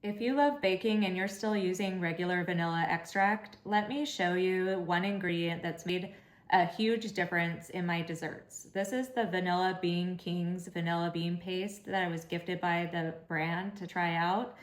If you love baking and you're still using regular vanilla extract, let me show you one ingredient that's made a huge difference in my desserts. This is the Vanilla Bean King's vanilla bean paste that I was gifted by the brand to try out.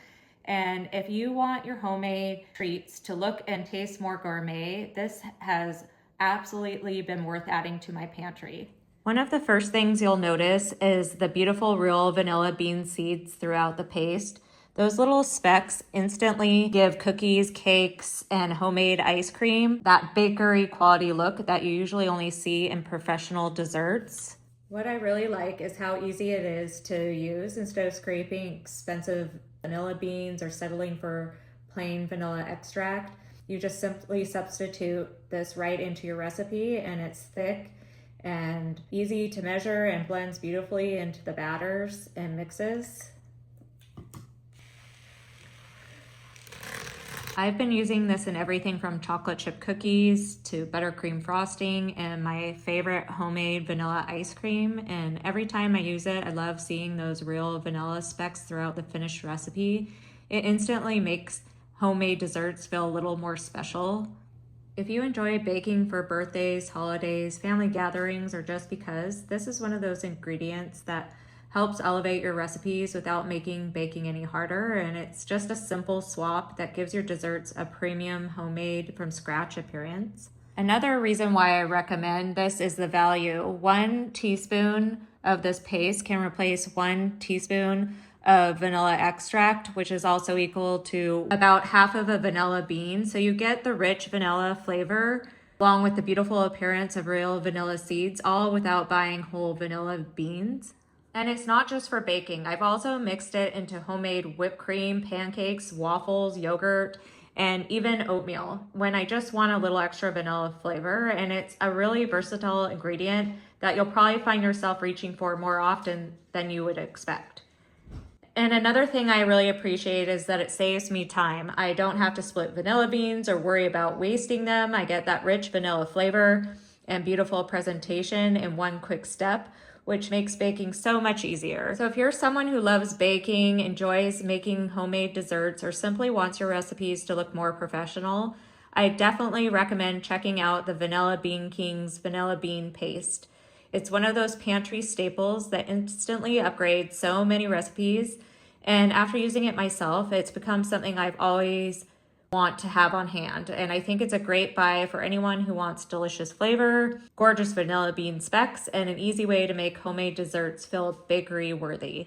And if you want your homemade treats to look and taste more gourmet, this has absolutely been worth adding to my pantry. One of the first things you'll notice is the beautiful real vanilla bean seeds throughout the paste. Those little specks instantly give cookies, cakes, and homemade ice cream that bakery quality look that you usually only see in professional desserts. What I really like is how easy it is to use instead of scraping expensive vanilla beans or settling for plain vanilla extract. You just simply substitute this right into your recipe, and it's thick and easy to measure and blends beautifully into the batters and mixes. I've been using this in everything from chocolate chip cookies to buttercream frosting and my favorite homemade vanilla ice cream. And every time I use it, I love seeing those real vanilla specks throughout the finished recipe. It instantly makes homemade desserts feel a little more special. If you enjoy baking for birthdays, holidays, family gatherings, or just because, this is one of those ingredients that helps elevate your recipes without making baking any harder, and it's just a simple swap that gives your desserts a premium homemade from scratch appearance. Another reason why I recommend this is the value. 1 teaspoon of this paste can replace 1 teaspoon of vanilla extract, which is also equal to about half of a vanilla bean. So you get the rich vanilla flavor along with the beautiful appearance of real vanilla seeds, all without buying whole vanilla beans. And it's not just for baking. I've also mixed it into homemade whipped cream, pancakes, waffles, yogurt, and even oatmeal when I just want a little extra vanilla flavor. And it's a really versatile ingredient that you'll probably find yourself reaching for more often than you would expect. And another thing I really appreciate is that it saves me time. I don't have to split vanilla beans or worry about wasting them. I get that rich vanilla flavor and beautiful presentation in one quick step, which makes baking so much easier. So if you're someone who loves baking, enjoys making homemade desserts, or simply wants your recipes to look more professional, I definitely recommend checking out the Vanilla Bean King's Vanilla Bean Paste. It's one of those pantry staples that instantly upgrades so many recipes, and after using it myself, it's become something I've always want to have on hand. And I think it's a great buy for anyone who wants delicious flavor, gorgeous vanilla bean specks, and an easy way to make homemade desserts feel bakery worthy.